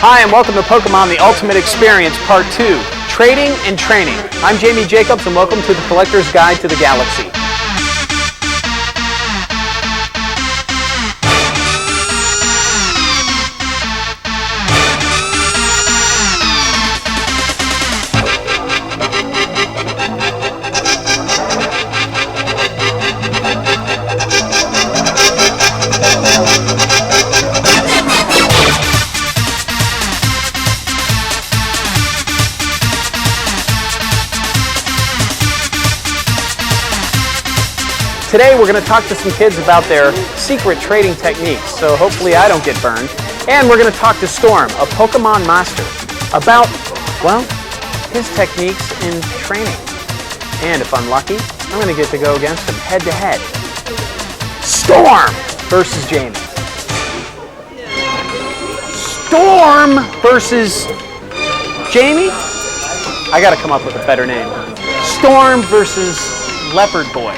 Hi, and welcome to Pokémon The Ultimate Experience Part 2, Trading and Training. I'm Jamie Jacobs, and welcome to the Collector's Guide to the Galaxy. Today we're going to talk to some kids about their secret trading techniques, so hopefully I don't get burned. And we're going to talk to Storm, a Pokemon master, about, well, his techniques in training. And if I'm lucky, I'm going to get to go against him head to head. Storm versus Jamie. Storm versus Jamie? I got to come up with a better name. Storm versus Leopard Boy.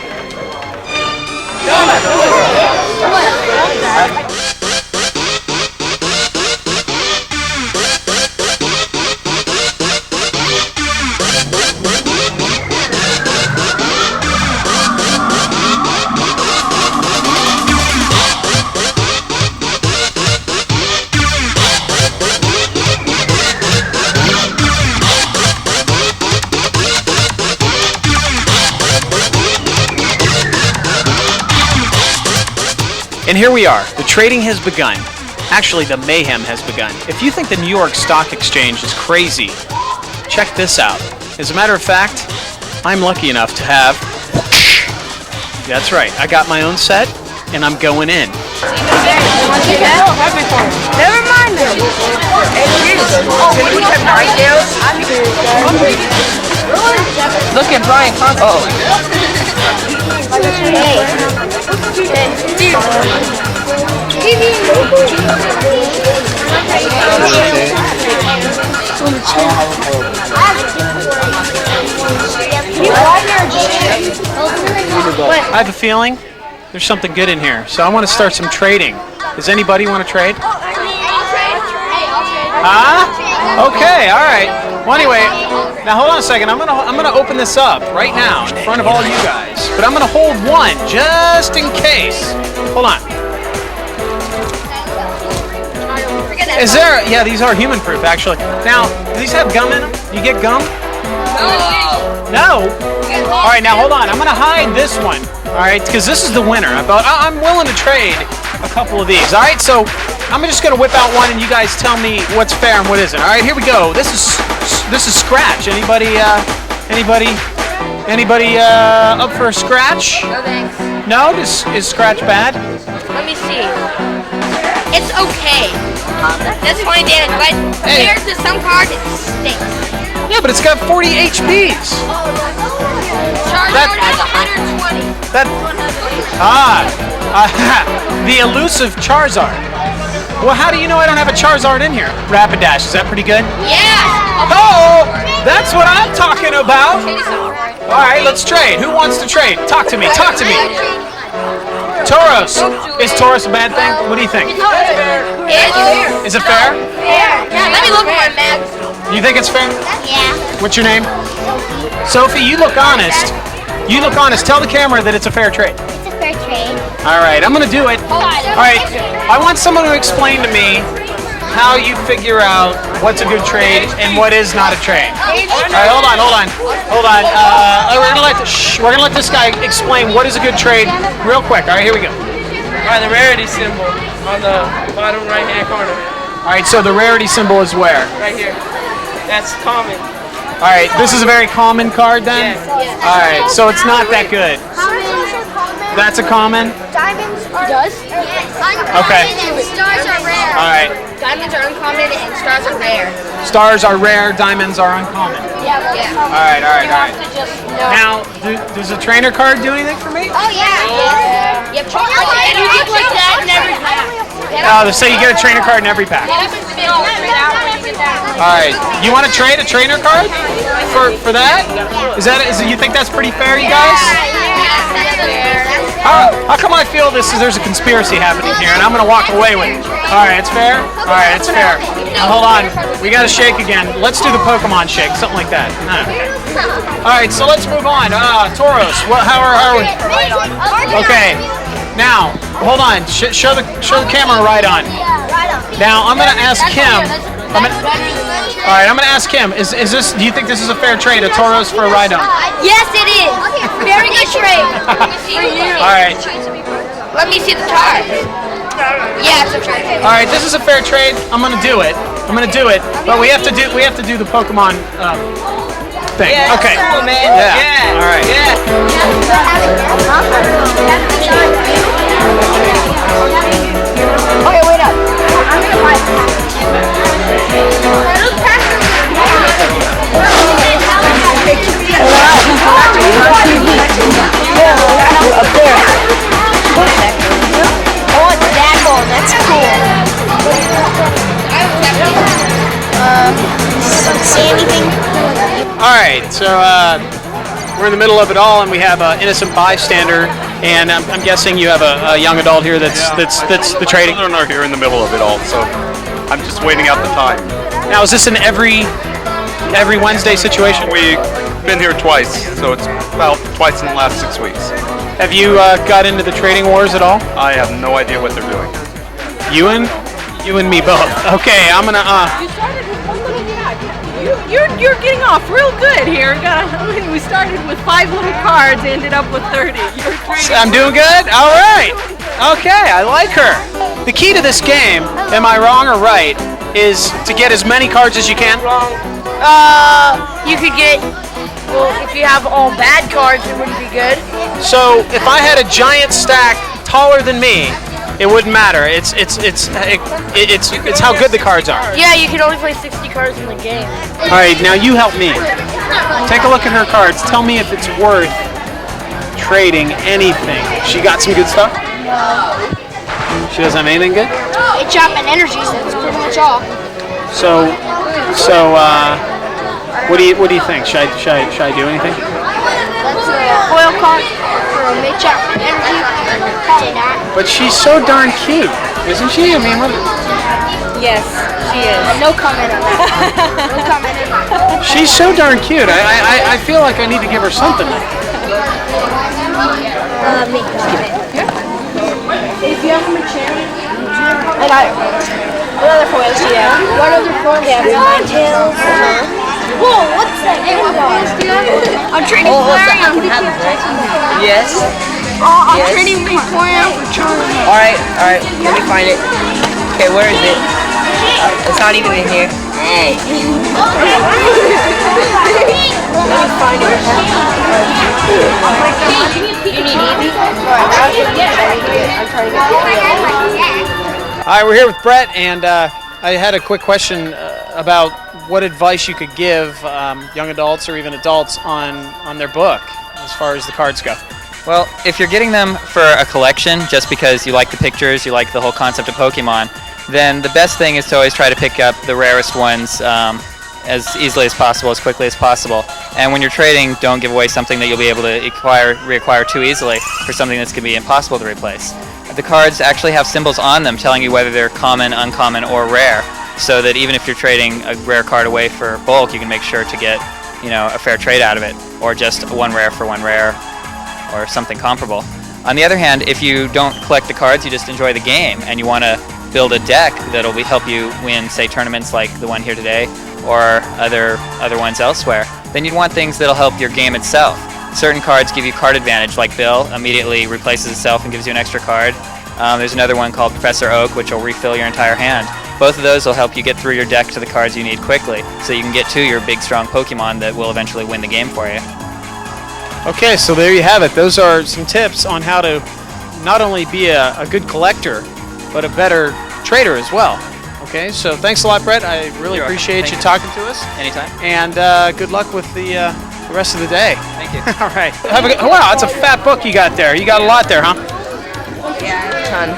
And here we are. The trading has begun. Actually, the mayhem has begun. If you think the New York Stock Exchange is crazy, check this out. As a matter of fact, I'm lucky enough to have... That's right. I got my own set, and I'm going in. Never mind them. Look at Brian I have a feeling there's something good in here, so I want to start some trading. Does anybody want to trade? Huh? Okay, all right. Well, anyway, now hold on a second. I'm gonna open this up right now in front of all you guys, but I'm gonna hold one just in case. Hold on. Is there? Yeah, these are human-proof actually. Now, do these have gum in them? You get gum? No. All right, now hold on. I'm gonna hide this one. All right, because this is the winner. I'm willing to trade a couple of these. All right, so I'm just gonna whip out one, and you guys tell me what's fair and what isn't. All right, here we go. This is Scratch. Anybody up for a scratch? No thanks. No? Is Scratch bad? Let me see. It's okay. That's 20 damage, but compared to some cards, it stinks. Yeah, but it's got 40 HPs. Charizard has 120. The elusive Charizard. Well, how do you know I don't have a Charizard in here? Rapidash, is that pretty good? Yeah. Oh, that's what I'm talking about. All right, let's trade. Who wants to trade? Talk to me. Talk to me. Tauros. Is Tauros a bad thing? What do you think? Is it fair? Yeah, let me look for it, man. You think it's fair? Yeah. What's your name? Sophie, you look honest. You look honest. Tell the camera that it's a fair trade. It's a fair trade. All right, I'm going to do it. All right, I want someone to explain to me how you figure out what's a good trade and what is not a trade. All right, hold on. We're gonna let this guy explain what is a good trade real quick. All right, here we go. All right, the rarity symbol on the bottom right-hand corner. All right, so the rarity symbol is where? Right here. That's common. All right, this is a very common card then? Yeah. All right, so it's not that good. That's a common? Diamonds are... Does? Okay. And stars are rare. All right. Diamonds are uncommon and stars are rare. Stars are rare, diamonds are uncommon. Yeah. All right. Now, does a trainer card do anything for me? Oh, yeah. Yep. Anything like that in every pack. Oh, so you get a trainer card in every pack. All right. You want to trade a trainer card for that? Is you think that's pretty fair, you guys? Yeah. How come I feel there's a conspiracy happening here, and I'm gonna walk away with it? All right, it's fair. All right, it's fair. Now, hold on, we gotta shake again. Let's do the Pokemon shake, something like that. All right, so let's move on. Tauros, how are we? Okay. Now, hold on. Show the camera right on. Now, I'm gonna ask Kim. All right, I'm gonna ask Kim. Is this? Do you think this is a fair trade? A Tauros for a Rhydon? Yes, it is. Very good trade. All right. Let me see the card. Yeah, it's a trade. All right, this is a fair trade. I'm gonna do it. But we have to do the Pokemon thing. Yeah, okay. Cool, man. Yeah. All right. Yeah. Okay, wait up. I'm gonna buy up there. Oh, it's that one. That's cool. See anything? All right, so we're in the middle of it all, and we have an innocent bystander, and I'm guessing you have a young adult here that's the trading. Children are here in the middle of it all, so I'm just waiting out the time. Now, is this an every Wednesday situation? We've been here twice, so it's about twice in the last 6 weeks. Have you got into the trading wars at all? I have no idea what they're doing. You and me both. Okay, I'm gonna. You started with you're getting off real good here. We started with 5 little cards, ended up with 30. I'm doing good? All right. Okay, I like her. The key to this game, am I wrong or right, is to get as many cards as you can? You could get. Well, if you have all bad cards, it wouldn't be good. So if I had a giant stack taller than me, it wouldn't matter. It's how good the cards are. Yeah, you can only play 60 cards in the game. All right, now you help me. Take a look at her cards. Tell me if it's worth trading anything. She got some good stuff? She doesn't have anything good? It's chop and energy, so that's pretty much all. So, what do you think? Should I do anything? That's a foil card for a mid-chop and energy. Probably not. But she's so darn cute, isn't she? I mean, Yes, she is. No comment on that. No comment on that. she's so darn cute. I feel like I need to give her something. Me. If you have a chance. And what other foils do you have? What other foils do you have? Ninetales. Whoa, what's that? I'm trading Flareon. Yes. I'm Yes. trading Flareon for Charmander. All right. Let me find it. Okay, where is it? It's not even in here. Hey. Let me find it. You need Eevee? I'm trying to get All right, we're here with Brett, and I had a quick question about what advice you could give young adults or even adults on their book as far as the cards go. Well, if you're getting them for a collection just because you like the pictures, you like the whole concept of Pokemon, then the best thing is to always try to pick up the rarest ones as easily as possible, as quickly as possible. And when you're trading, don't give away something that you'll be able to reacquire too easily for something that's going to be impossible to replace. The cards actually have symbols on them telling you whether they're common, uncommon, or rare, so that even if you're trading a rare card away for bulk, you can make sure to get, a fair trade out of it, or just one rare for one rare, or something comparable. On the other hand, if you don't collect the cards, you just enjoy the game, and you want to build a deck that'll help you win, say, tournaments like the one here today, or other ones elsewhere, then you'd want things that'll help your game itself. Certain cards give you card advantage, like Bill immediately replaces itself and gives you an extra card. There's another one called Professor Oak, which will refill your entire hand. Both of those will help you get through your deck to the cards you need quickly, so you can get to your big, strong Pokemon that will eventually win the game for you. Okay, so there you have it. Those are some tips on how to not only be a good collector, but a better trader as well. Okay, so thanks a lot, Brett. I really You're welcome. appreciate Thank you you. talking to us. Anytime. And good luck with the rest of the day. Thank you. All right. Have a good, wow, that's a fat book you got there. You got a lot there, huh? Yeah, a ton.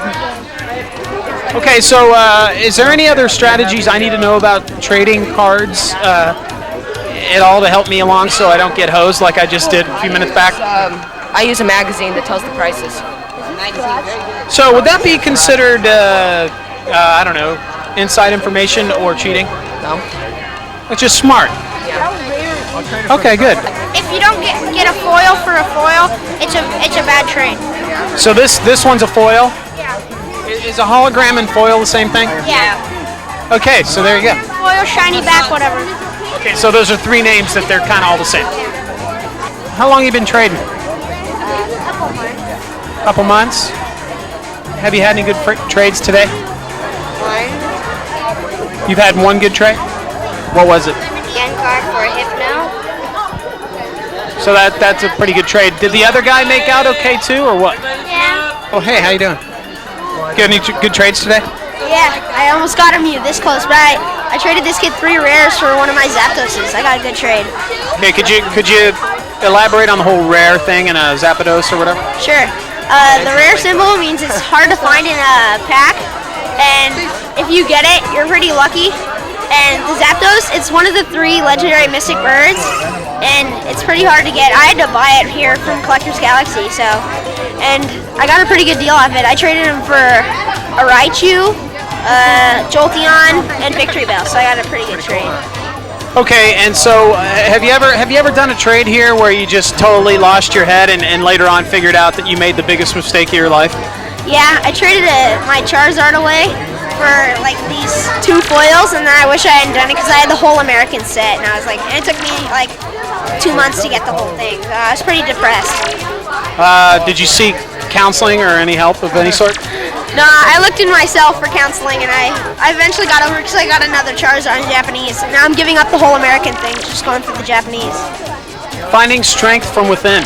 Okay, so is there any other strategies I need to know about trading cards at all to help me along so I don't get hosed like I just did a few minutes back? I use a magazine that tells the prices. So would that be considered, I don't know, inside information or cheating? No. It's just smart. Okay, good. If you don't get a foil for a foil, it's a bad trade. So this one's a foil? Yeah. Is a hologram and foil the same thing? Yeah. Okay, so there you go. Foil, shiny back, whatever. Okay, so those are three names that they're kind of all the same. How long you been trading? Couple months. Have you had any good trades today? One. You've had one good trade? What was it? Yen card for a Hypno. So that's a pretty good trade. Did the other guy make out okay too, or what? Yeah. Oh, hey, how you doing? Got any good trades today? Yeah, I almost got him this close, but I traded this kid 3 rares for one of my Zapdoses. I got a good trade. Okay, could you elaborate on the whole rare thing in a Zapdos or whatever? Sure. The rare symbol means it's hard to find in a pack, and if you get it, you're pretty lucky. And the Zapdos, it's one of the 3 legendary mystic birds, and it's pretty hard to get. I had to buy it here from Collector's Galaxy, and I got a pretty good deal off it. I traded him for a Raichu, Jolteon, and Victory Bell, so I got a pretty good trade. Okay, and so have you ever done a trade here where you just totally lost your head and later on figured out that you made the biggest mistake of your life? Yeah, I traded my Charizard away for like these 2 foils, and then I wish I hadn't done it because I had the whole American set, and I was like, and it took me like 2 months to get the whole thing. I was pretty depressed. Did you seek counseling or any help of any sort? No, I looked in myself for counseling, and I eventually got over it because I got another Charizard in Japanese. Now I'm giving up the whole American thing, just going for the Japanese. Finding strength from within.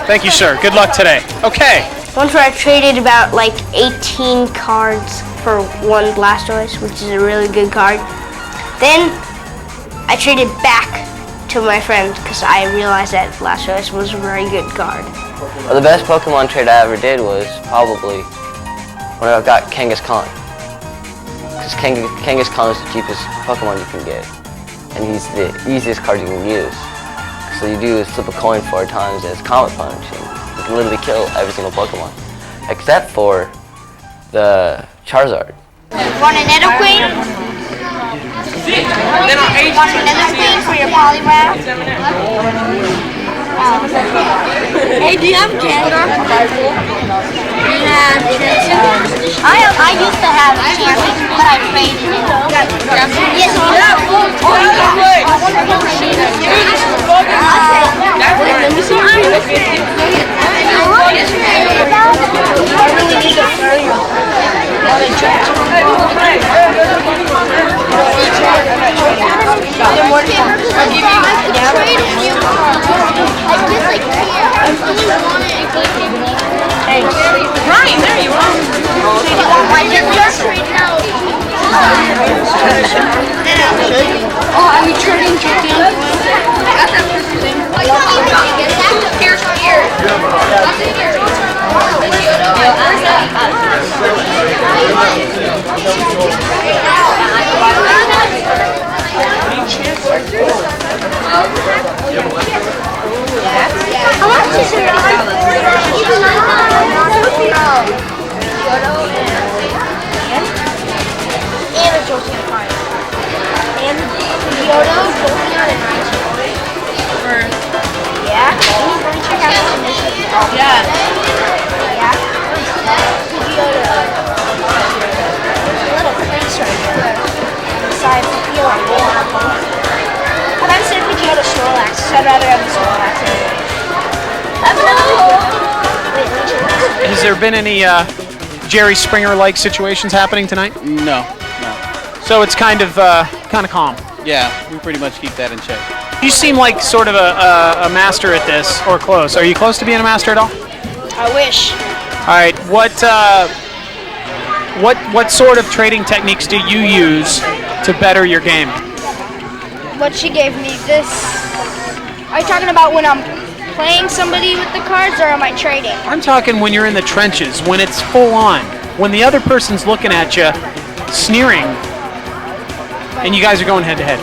Thank you, sir. Good luck today. Okay. Once where I traded about like 18 cards for one Blastoise, which is a really good card. Then I traded back to my friend because I realized that Blastoise was a very good card. Well, the best Pokemon trade I ever did was probably when I got Kangaskhan. Because Kangaskhan is the cheapest Pokemon you can get. And he's the easiest card you can use. So you do is flip a coin 4 times and it's Comet Punch. And you can literally kill every single Pokemon. Except for the Charizard. Want a Nidoqueen? Want a Nidoqueen for your Poliwrath? Hey, do you have Canada? Yeah, I used to have a champion, but I traded it. Yes, you do. Let me see. I really need a furry. Ryan, there you are. Oh, are we trading chicken? Here's and a Jolteon card. And Yodo, Jolteon, and Raichu. Yeah? Let me check out the condition. Yeah. Yeah? Yodo. A little place right here. Besides, I feel like but I'm saying Pidgeotto Snorlax, so I'd rather have the Snorlax anyway. Has there been any Jerry Springer-like situations happening tonight? No. So it's kind of calm. Yeah, we pretty much keep that in check. You seem like sort of a master at this, or close. Are you close to being a master at all? I wish. All right. What sort of trading techniques do you use to better your game? What she gave me, this. Are you talking about when I'm playing somebody with the cards, or am I trading? I'm talking when you're in the trenches, when it's full on, when the other person's looking at you, sneering, and you guys are going head to head.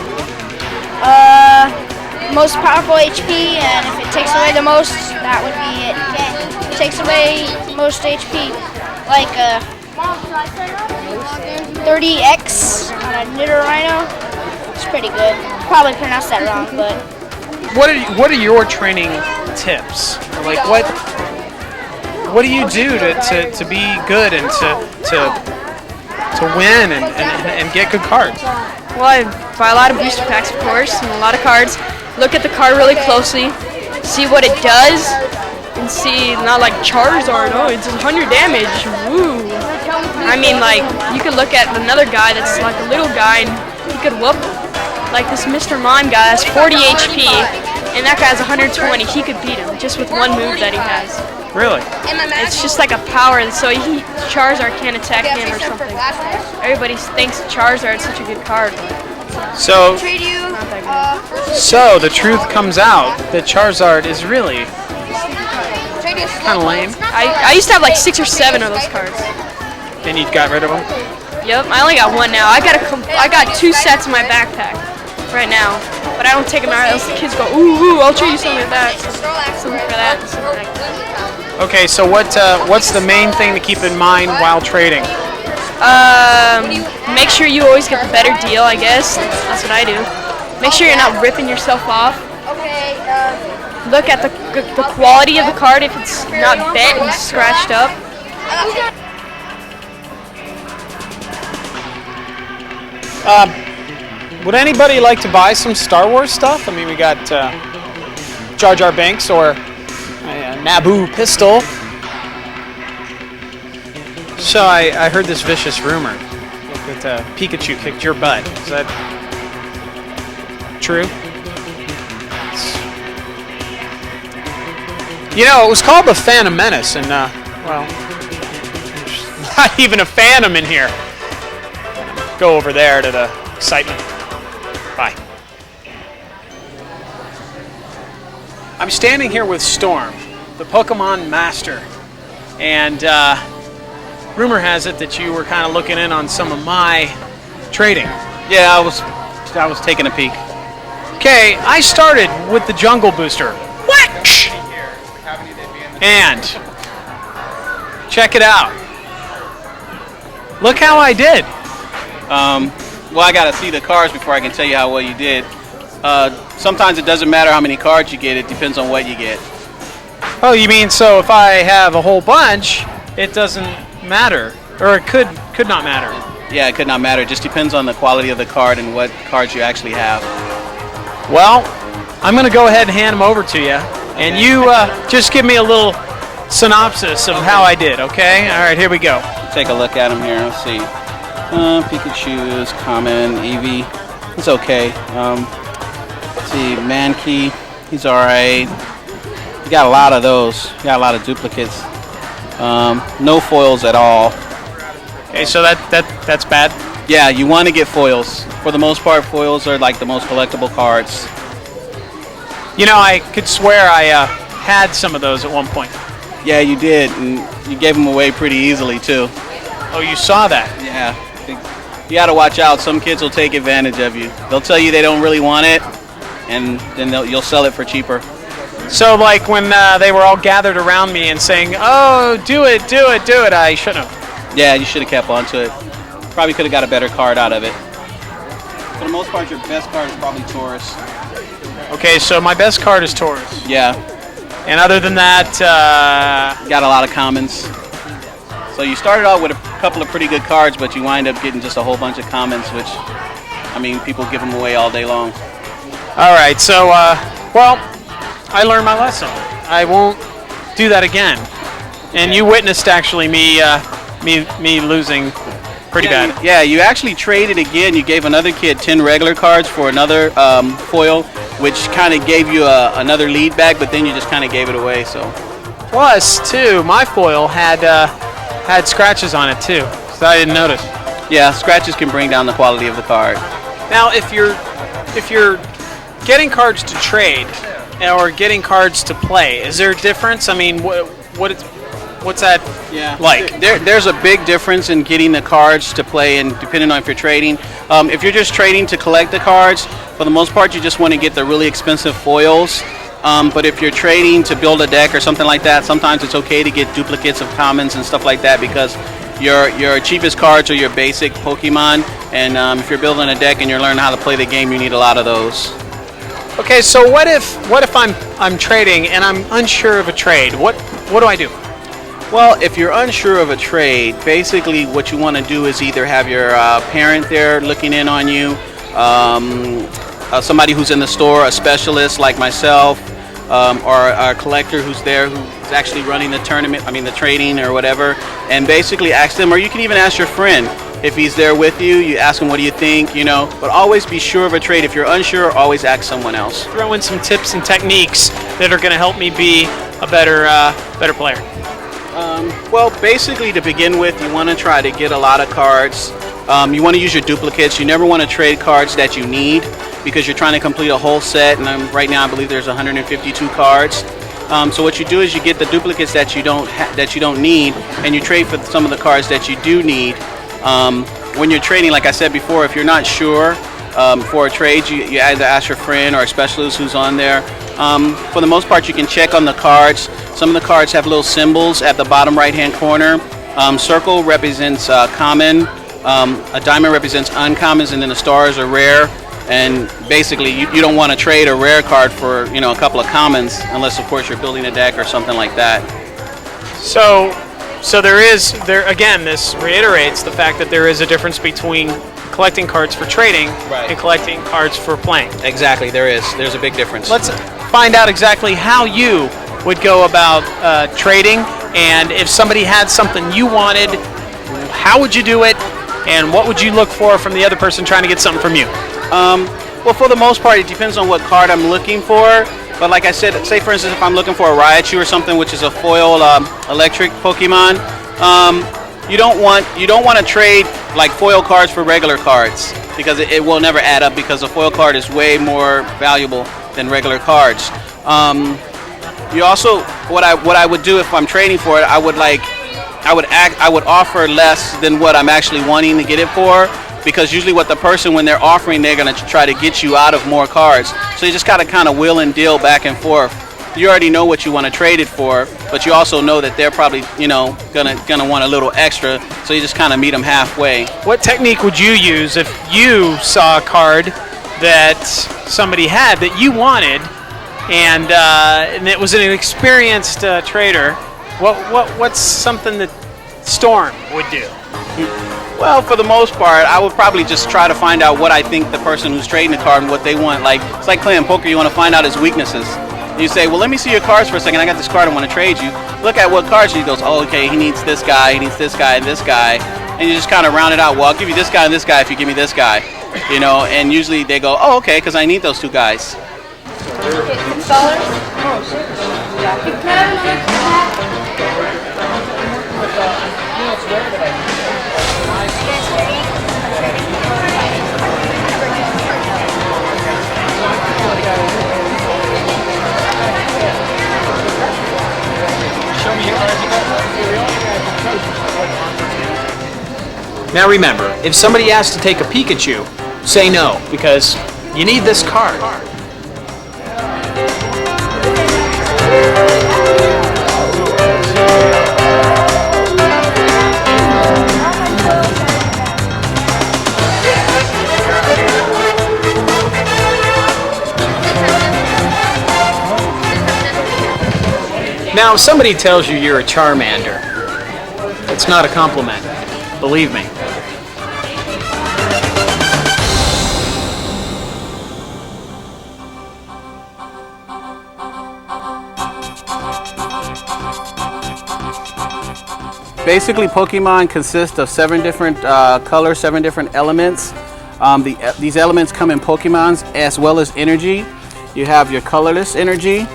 Most powerful HP, and if it takes away the most, that would be it. takes away most HP. Like 30x on a knitter rhino. It's pretty good. Probably pronounced that wrong, but What are your training tips? Like what do you do to be good and to win and get good cards? Well, I buy a lot of booster packs, of course, and a lot of cards. Look at the card really closely, see what it does, and see, not like Charizard, oh, it's 100 damage, woo. I mean, like, you could look at another guy that's like a little guy, and he could whoop. Like this Mr. Mime guy has 40 HP, and that guy has 120. He could beat him just with one move that he has. Really? It's just like a power, so Charizard can't attack him or something. Everybody thinks Charizard is such a good card. So the truth comes out that Charizard is really kind of lame. I used to have like 6 or 7 of those cards. And you got rid of them? Yep, I only got one now. I got 2 sets in my backpack right now, but I don't take them out else the kids go, ooh, I'll trade you something like that. Something for that. Something like that. Okay, so what's the main thing to keep in mind while trading? Make sure you always get the better deal, I guess. That's what I do. Make sure you're not ripping yourself off. Look at the quality of the card if it's not bent and scratched up. Would anybody like to buy some Star Wars stuff? I mean, we got Jar Jar Binks or a Naboo pistol. So I heard this vicious rumor that Pikachu kicked your butt. Is that true? You know, it was called the Phantom Menace, and well, there's not even a Phantom in here. Go over there to the excitement. Bye. I'm standing here with Storm, the Pokemon Master, and rumor has it that you were kind of looking in on some of my trading. Yeah, I was taking a peek. Okay, I started with the Jungle Booster. What? And check it out. Look how I did. Well, I gotta see the cards before I can tell you how well you did. Sometimes it doesn't matter how many cards you get, it depends on what you get. Oh, you mean so if I have a whole bunch, it doesn't matter? Or it could not matter? Yeah, it could not matter. It just depends on the quality of the card and what cards you actually have. Well, I'm going to go ahead and hand them over to you. And you just give me a little synopsis of how I did, okay? All right, here we go. Take a look at them here. Let's see. Pikachu is common. Eevee, it's okay. Let's see. Mankey, he's alright. You got a lot of those. You got a lot of duplicates. No foils at all. Okay, so that's bad? Yeah, you want to get foils. For the most part, foils are like the most collectible cards. You know, I could swear I had some of those at one point. Yeah, you did, and you gave them away pretty easily too. Oh, you saw that? Yeah. You got to watch out. Some kids will take advantage of you. They'll tell you they don't really want it, and then you'll sell it for cheaper. So, like when they were all gathered around me and saying, "Oh, do it, I shouldn't have." Yeah, you should have kept on to it. Probably could have got a better card out of it. For the most part, your best card is probably Taurus. Okay, so my best card is Taurus. Yeah. And other than that, got a lot of commons. So you started out with a couple of pretty good cards, but you wind up getting just a whole bunch of commons, which, I mean, people give them away all day long. All right, so, well, I learned my lesson. I won't do that again. And you witnessed, actually, me losing pretty bad. Yeah, you actually traded again. You gave another kid 10 regular cards for another foil, which kind of gave you another lead back, but then you just kind of gave it away. So. Plus, too, my foil had scratches on it too, so I didn't notice. Yeah, scratches can bring down the quality of the card. Now, if you're getting cards to trade or getting cards to play, is there a difference? I mean, what's that like? There's a big difference in getting the cards to play, and depending on if you're trading. If you're just trading to collect the cards, for the most part, you just want to get the really expensive foils. But if you're trading to build a deck or something like that, sometimes it's okay to get duplicates of commons and stuff like that, because your cheapest cards are your basic Pokemon, and if you're building a deck and you're learning how to play the game, you need a lot of those. Okay, so what if I'm trading and I'm unsure of a trade? What do I do? Well, if you're unsure of a trade, basically what you want to do is either have your parent there looking in on you, somebody who's in the store, a specialist like myself, or a collector who's there who's actually running the tournament, the trading or whatever, and basically ask them, or you can even ask your friend if he's there with you. You ask him, what do you think, but always be sure of a trade. If you're unsure, always ask someone else. Throw in some tips and techniques that are going to help me be a better player. Well, basically to begin with, you want to try to get a lot of cards. You want to use your duplicates. You never want to trade cards that you need, because you're trying to complete a whole set, and right now I believe there's 152 cards. So what you do is you get the duplicates that you don't need, and you trade for some of the cards that you do need. When you're trading, like I said before, if you're not sure for a trade, you either ask your friend or a specialist who's on there. For the most part, you can check on the cards. Some of the cards have little symbols at the bottom right-hand corner. Circle represents common, a diamond represents uncommons, and then the stars are rare. And basically, you don't want to trade a rare card for a couple of commons, unless of course you're building a deck or something like that. So again, this reiterates the fact that there is a difference between collecting cards for trading and collecting cards for playing. Exactly, there's a big difference. Let's find out exactly how you would go about trading, and if somebody had something you wanted, how would you do it, and what would you look for from the other person trying to get something from you? Well, for the most part, it depends on what card I'm looking for. But like I said, say for instance, if I'm looking for a Raichu or something, which is a foil electric Pokemon, you don't want to trade like foil cards for regular cards, because it will never add up, because a foil card is way more valuable than regular cards. You also, what I would do if I'm trading for it, I would offer less than what I'm actually wanting to get it for, because usually what the person, when they're offering, they're going to try to get you out of more cards. So you just got to kind of wheel and deal back and forth. You already know what you want to trade it for, but you also know that they're probably, gonna want a little extra, so you just kind of meet them halfway. What technique would you use if you saw a card that somebody had that you wanted, and it was an experienced trader? What's something that Storm would do? Well, for the most part, I would probably just try to find out what I think the person who's trading the card and what they want. Like, it's like playing poker, you want to find out his weaknesses. You say, well, let me see your cards for a second. I got this card, I want to trade you. Look at what cards. He goes, oh, okay, he needs this guy, he needs this guy, and this guy. And you just kind of round it out. Well, I'll give you this guy and this guy if you give me this guy. And usually they go, oh, okay, because I need those two guys. Now remember, if somebody asks to take a Pikachu, say no, because you need this card. Now, if somebody tells you you're a Charmander, it's not a compliment. Believe me. Basically, Pokemon consist of 7 different colors, 7 different elements. These elements come in Pokemons as well as energy. You have your colorless energy,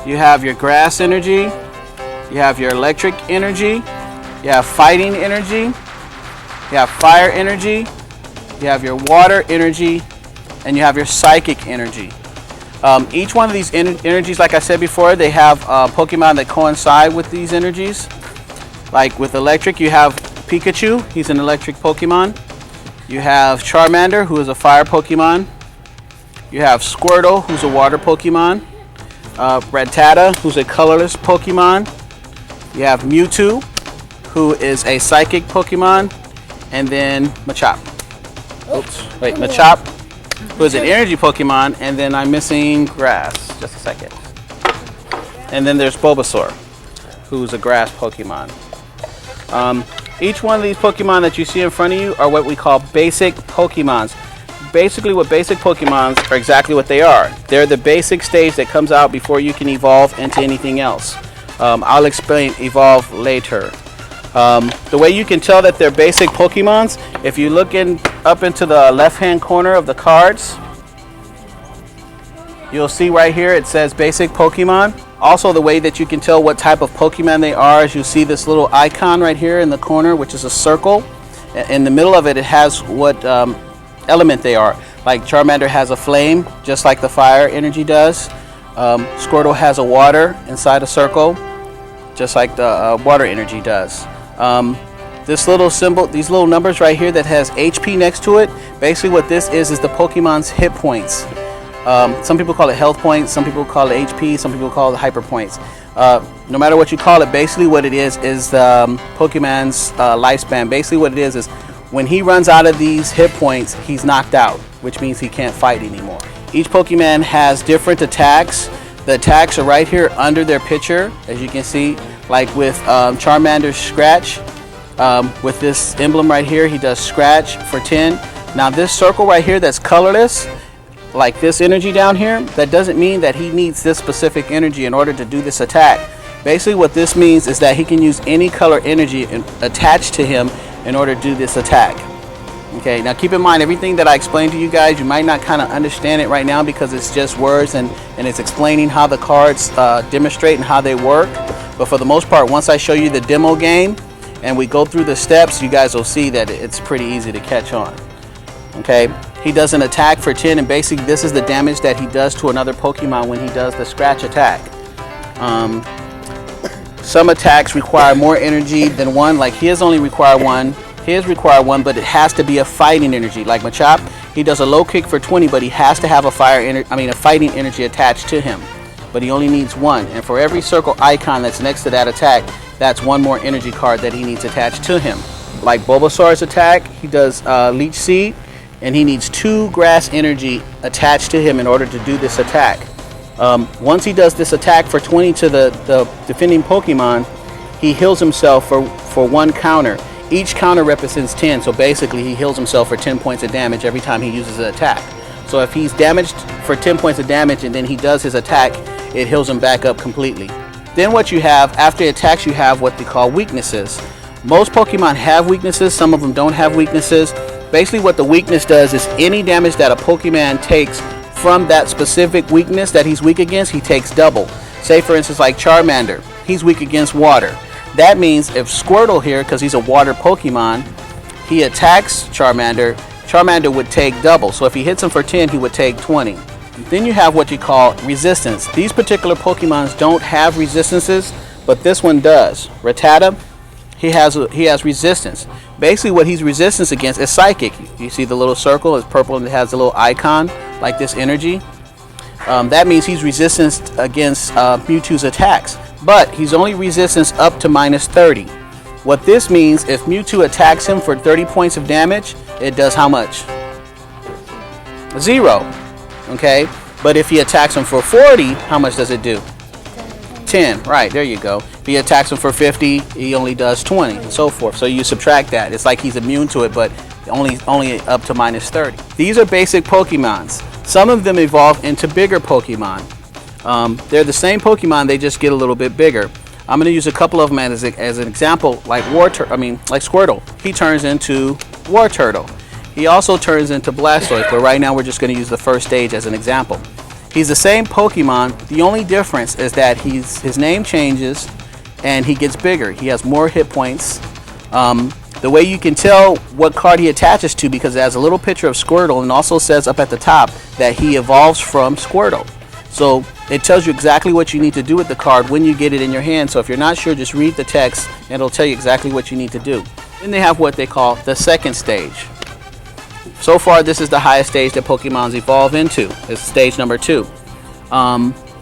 you have your grass energy, you have your electric energy, you have fighting energy, you have fire energy, you have your water energy, and you have your psychic energy. Each one of these energies, like I said before, they have Pokemon that coincide with these energies. Like with electric, you have Pikachu, he's an electric Pokemon. You have Charmander, who is a fire Pokemon. You have Squirtle, who's a water Pokemon. Rattata, who's a colorless Pokemon. You have Mewtwo, who is a psychic Pokemon, and then Machop. Oops, wait, Machop, who is an energy Pokemon, and then I'm missing Grass. Just a second. And then there's Bulbasaur, who's a grass Pokemon. Each one of these Pokemon that you see in front of you are what we call basic Pokemons. Basically, what basic Pokemons are exactly what they are. They're the basic stage that comes out before you can evolve into anything else. I'll explain evolve later. The way you can tell that they're basic Pokemons, if you look up into the left-hand corner of the cards, you'll see right here it says basic Pokemon. Also, the way that you can tell what type of Pokemon they are is you see this little icon right here in the corner, which is a circle. In the middle of it, it has what element they are. Like Charmander has a flame, just like the fire energy does. Squirtle has a water inside a circle, just like the water energy does. This little symbol, these little numbers right here that has HP next to it, basically what this is the Pokemon's hit points. Some people call it health points, some people call it HP, some people call it hyper points. No matter what you call it, basically what it is Pokemon's lifespan. Basically what it is when he runs out of these hit points, he's knocked out, which means he can't fight anymore. Each Pokemon has different attacks. The attacks are right here under their picture, as you can see. Like with Charmander's Scratch, with this emblem right here, he does Scratch for 10. Now this circle right here that's colorless, like this energy down here, that doesn't mean that he needs this specific energy in order to do this attack. Basically what this means is that he can use any color energy attached to him in order to do this attack. Okay, now keep in mind everything that I explained to you guys, you might not kind of understand it right now because it's just words and it's explaining how the cards demonstrate and how they work. But for the most part, once I show you the demo game and we go through the steps, you guys will see that it's pretty easy to catch on. Okay, he does an attack for 10, and basically this is the damage that he does to another Pokemon when he does the Scratch attack. Some attacks require more energy than one, like his only require one. His require one, but it has to be a fighting energy. Like Machop, he does a low kick for 20, but he has to have a fighting energy attached to him. But he only needs one, and for every circle icon that's next to that attack, that's one more energy card that he needs attached to him. Like Bulbasaur's attack, he does Leech Seed, and he needs 2 grass energy attached to him in order to do this attack. Once he does this attack for 20 to the defending Pokemon, he heals himself for 1 counter. Each counter represents 10, so basically he heals himself for 10 points of damage every time he uses an attack. So if he's damaged for 10 points of damage and then he does his attack, it heals him back up completely. Then what you have, after attacks, you have what they call weaknesses. Most Pokemon have weaknesses, some of them don't have weaknesses. Basically what the weakness does is any damage that a Pokemon takes from that specific weakness that he's weak against, he takes double. Say for instance like Charmander, he's weak against water. That means if Squirtle here, because he's a water Pokemon, he attacks Charmander, Charmander would take double. So if he hits him for 10, he would take 20. Then you have what you call resistance. These particular Pokemons don't have resistances, but this one does. Rattata, he has resistance. Basically what he's resistance against is psychic. You see the little circle is purple and it has a little icon like this energy. That means he's resistance against Mewtwo's attacks, but he's only resistance up to -30. What this means, if Mewtwo attacks him for 30 points of damage, it does how much? 0. Okay, but if he attacks him for 40, how much does it do? 10. Right, there you go. If he attacks him for 50, he only does 20, and so forth. So you subtract that. It's like he's immune to it, but only up to -30. These are basic Pokemons. Some of them evolve into bigger Pokemon. They're the same Pokemon, they just get a little bit bigger. I'm going to use a couple of them as an example, like like Squirtle. He turns into War Turtle. He also turns into Blastoise, but right now we're just going to use the first stage as an example. He's the same Pokemon. The only difference is that his name changes and he gets bigger. He has more hit points. The way you can tell what card he attaches to, because it has a little picture of Squirtle and also says up at the top that he evolves from Squirtle. So it tells you exactly what you need to do with the card when you get it in your hand. So if you're not sure, just read the text and it'll tell you exactly what you need to do. Then they have what they call the second stage. So far, this is the highest stage that Pokemons evolve into. It's stage number 2.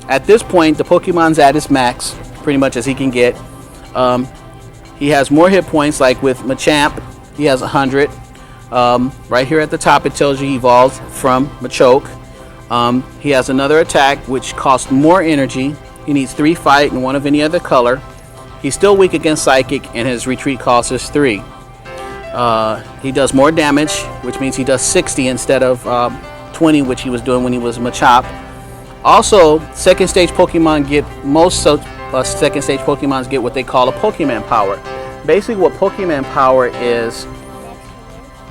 At this point, the Pokemon's at his max, pretty much as he can get. He has more hit points, like with Machamp, he has 100. Right here at the top, it tells you he evolves from Machoke. He has another attack, which costs more energy. He needs 3 fight and 1 of any other color. He's still weak against Psychic, and his retreat cost is 3. He does more damage, which means he does 60 instead of 20, which he was doing when he was Machop. Also, second stage Pokemon get second stage Pokemons get what they call a Pokemon power. Basically, what Pokemon power is,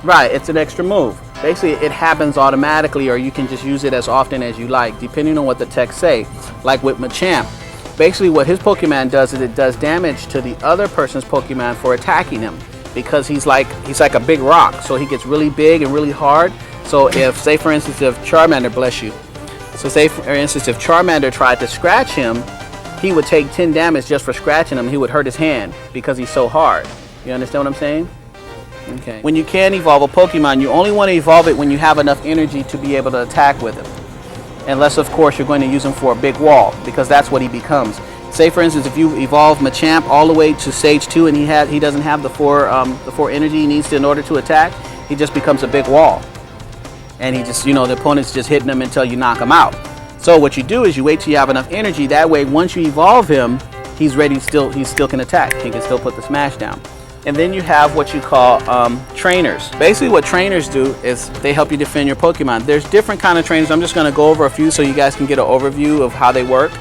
right? It's an extra move. Basically, it happens automatically, or you can just use it as often as you like, depending on what the text say. Like with Machamp, basically what his Pokemon does is it does damage to the other person's Pokemon for attacking him, because he's like a big rock, so he gets really big and really hard. So if, say for instance, if Charmander, bless you, so say for instance if Charmander tried to scratch him, he would take 10 damage just for scratching him. He would hurt his hand because he's so hard. You understand what I'm saying? Okay. When you can evolve a Pokemon, you only want to evolve it when you have enough energy to be able to attack with him. Unless, of course, you're going to use him for a big wall, because that's what he becomes. Say, for instance, if you evolve Machamp all the way to stage 2 and he doesn't have the four energy he needs in order to attack, he just becomes a big wall. And he just, the opponent's just hitting him until you knock him out. So what you do is you wait till you have enough energy. That way, once you evolve him, he's ready. He still can attack. He can still put the smash down. And then you have what you call trainers. Basically, what trainers do is they help you defend your Pokemon. There's different kind of trainers. I'm just going to go over a few so you guys can get an overview of how they work.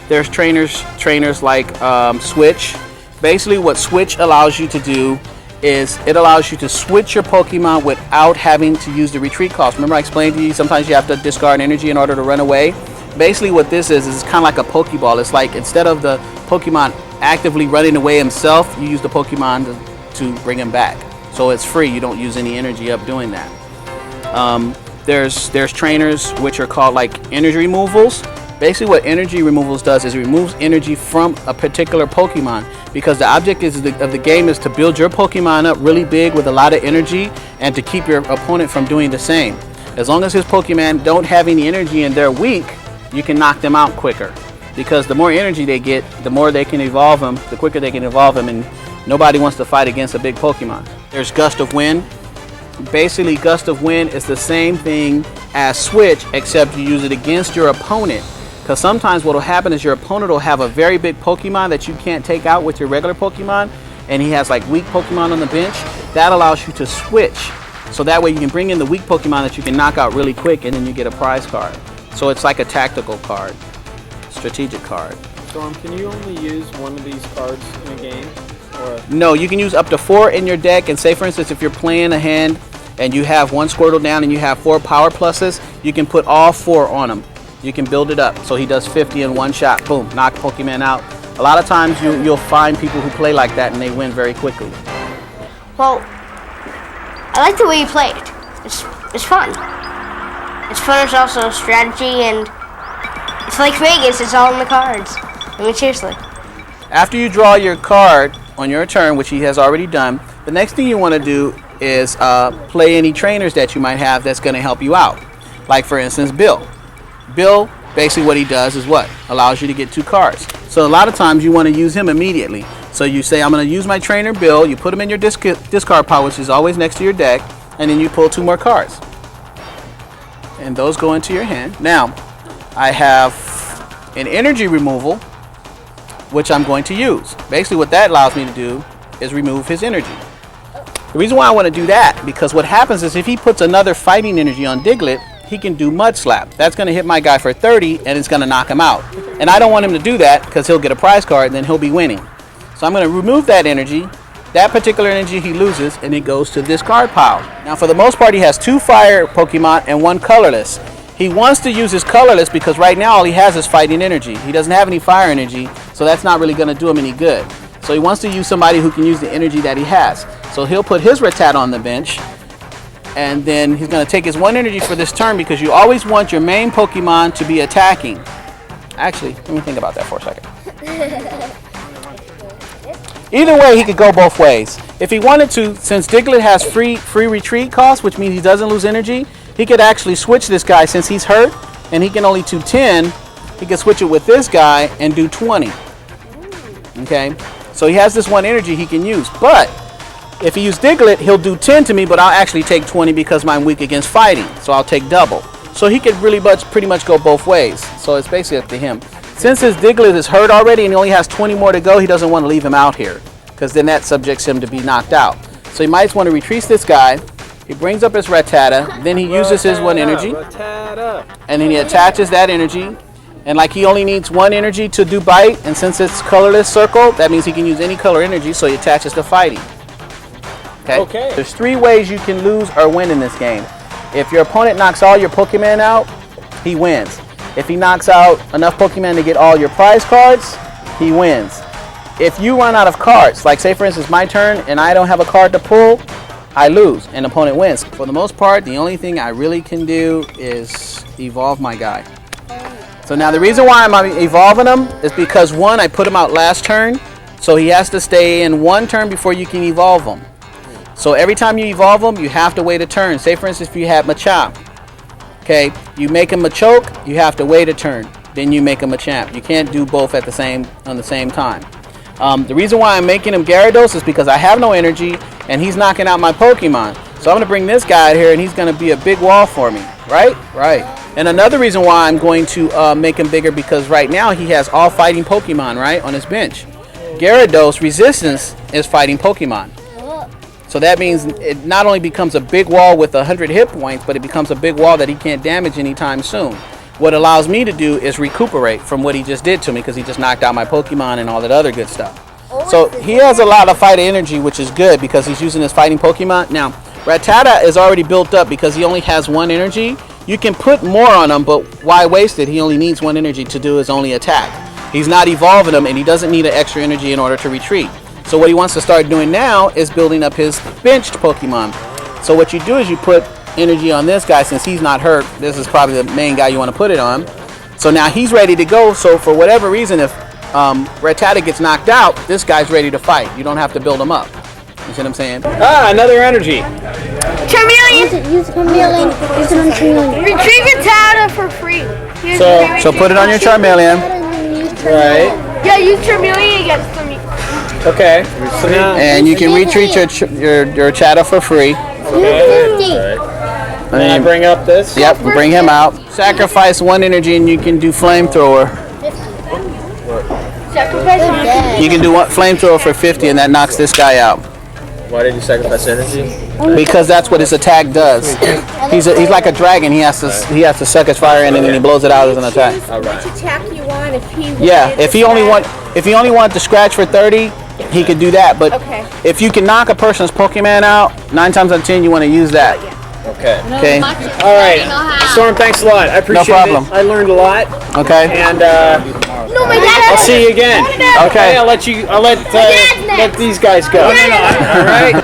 There's trainers like Switch. Basically, what Switch allows you to do is it allows you to switch your Pokemon without having to use the retreat cost. Remember I explained to you sometimes you have to discard energy in order to run away? Basically what this is kind of like a Pokeball. It's like instead of the Pokemon actively running away himself, you use the Pokemon to bring him back. So it's free. You don't use any energy up doing that. There's trainers which are called like energy removals. Basically what energy removals does is it removes energy from a particular Pokemon, because the object of the game is to build your Pokemon up really big with a lot of energy and to keep your opponent from doing the same. As long as his Pokemon don't have any energy and they're weak, you can knock them out quicker, because the more energy they get, the more they can evolve them, the quicker they can evolve them, and nobody wants to fight against a big Pokemon. There's Gust of Wind. Basically, Gust of Wind is the same thing as Switch, except you use it against your opponent. Because sometimes what will happen is your opponent will have a very big Pokemon that you can't take out with your regular Pokemon, and he has like weak Pokemon on the bench. That allows you to switch. So that way you can bring in the weak Pokemon that you can knock out really quick, and then you get a prize card. So it's like a tactical card, strategic card. Storm, can you only use one of these cards in a game? Or? No, you can use up to 4 in your deck, and say for instance if you're playing a hand and you have 1 Squirtle down and you have 4 power pluses, you can put all 4 on him. You can build it up so he does 50 in one shot. Boom, knock Pokemon out. A lot of times you'll find people who play like that and they win very quickly. Well, I like the way you played. It's fun. It's fun. It's also strategy, and it's like Vegas. It's all in the cards. I mean, seriously. After you draw your card on your turn, which he has already done, the next thing you want to do is play any trainers that you might have that's going to help you out. Like for instance, Bill. Bill, basically what he does is what? Allows you to get 2 cards. So a lot of times you want to use him immediately. So you say, I'm going to use my trainer Bill, you put him in your discard pile, which is always next to your deck, and then you pull 2 more cards. And those go into your hand. Now, I have an energy removal, which I'm going to use. Basically what that allows me to do is remove his energy. The reason why I want to do that, because what happens is if he puts another fighting energy on Diglett, he can do Mud Slap. That's going to hit my guy for 30 and it's going to knock him out. And I don't want him to do that because he'll get a prize card and then he'll be winning. So I'm going to remove that energy. That particular energy he loses, and it goes to this card pile. Now for the most part he has 2 fire Pokemon and 1 colorless. He wants to use his colorless because right now all he has is fighting energy. He doesn't have any fire energy, so that's not really going to do him any good. So he wants to use somebody who can use the energy that he has. So he'll put his Rattata on the bench, and then he's going to take his 1 energy for this turn, because you always want your main Pokemon to be attacking. Actually, let me think about that for a second. Either way, he could go both ways. If he wanted to, since Diglett has free retreat cost, which means he doesn't lose energy, he could actually switch this guy since he's hurt and he can only do 10. he can switch it with this guy and do 20. Okay, so he has this 1 energy he can use. But if he used Diglett, he'll do 10 to me, but I'll actually take 20 because I'm weak against fighting. So I'll take double. So he could really pretty much go both ways. So it's basically up to him. Since his Diglett is hurt already and he only has 20 more to go, he doesn't want to leave him out here, because then that subjects him to be knocked out. So he might want to retreat this guy. He brings up his Rattata, then he uses his 1 energy, and then he attaches that energy. And like he only needs 1 energy to do bite, and since it's colorless circle, that means he can use any color energy, so he attaches to fighting. Okay? There's 3 ways you can lose or win in this game. If your opponent knocks all your Pokemon out, he wins. If he knocks out enough Pokemon to get all your prize cards, he wins. If you run out of cards, like say for instance my turn and I don't have a card to pull, I lose and the opponent wins. For the most part, the only thing I really can do is evolve my guy. So now the reason why I'm evolving him is because 1, I put him out last turn, so he has to stay in 1 turn before you can evolve him. So every time you evolve him, you have to wait a turn. Say for instance if you had Machop, okay, you make him Machoke, you have to wait a turn, then you make him a champ. You can't do both at the same time. The reason why I'm making him Gyarados is because I have no energy and he's knocking out my Pokemon. So I'm going to bring this guy out here and he's going to be a big wall for me, right? Right. And another reason why I'm going to make him bigger, because right now he has all fighting Pokemon, right, on his bench. Gyarados resistance is fighting Pokemon. So that means it not only becomes a big wall with 100 hit points, but it becomes a big wall that he can't damage anytime soon. What allows me to do is recuperate from what he just did to me, because he just knocked out my Pokemon and all that other good stuff. So he has a lot of fighting energy, which is good because he's using his fighting Pokemon. Now, Rattata is already built up because he only has 1 energy. You can put more on him, but why waste it? He only needs 1 energy to do his only attack. He's not evolving him, and he doesn't need an extra energy in order to retreat. So what he wants to start doing now is building up his benched Pokemon. So what you do is you put energy on this guy. Since he's not hurt, this is probably the main guy you want to put it on. So now he's ready to go. So for whatever reason, if Rattata gets knocked out, this guy's ready to fight. You don't have to build him up. You see what I'm saying? Ah, another energy. Charmeleon! Use Charmeleon. Use it on Charmeleon. Retrieve Rattata for free. So put it on your Charmeleon. Right. Yeah, use Charmeleon against them. Okay. So now, and you can retreat your Chatta for free. okay. And then I bring up this. Yep, bring him out. Sacrifice 1 energy and you can do Flamethrower. You can do Flamethrower for 50 and that knocks this guy out. Why did you sacrifice energy? Because that's what his attack does. He's like a dragon. He has to suck his fire in and then he blows it out as an attack. All right. Which attack you want if he if he only wanted to scratch for 30, he could do that. But if you can knock a person's Pokemon out, 9 times out of 10 you want to use that. Okay. Okay. All right. Storm, thanks a lot. I appreciate problem. it. I learned a lot. Okay. And I'll see you again. Okay. I'll let these guys go. All right.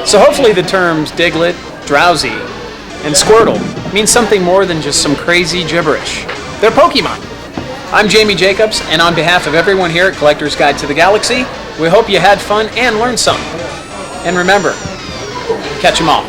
So hopefully the terms Diglett, Drowsy, and Squirtle mean something more than just some crazy gibberish. They're Pokemon. I'm Jamie Jacobs, and on behalf of everyone here at Collector's Guide to the Galaxy, we hope you had fun and learned something. And remember, catch 'em all.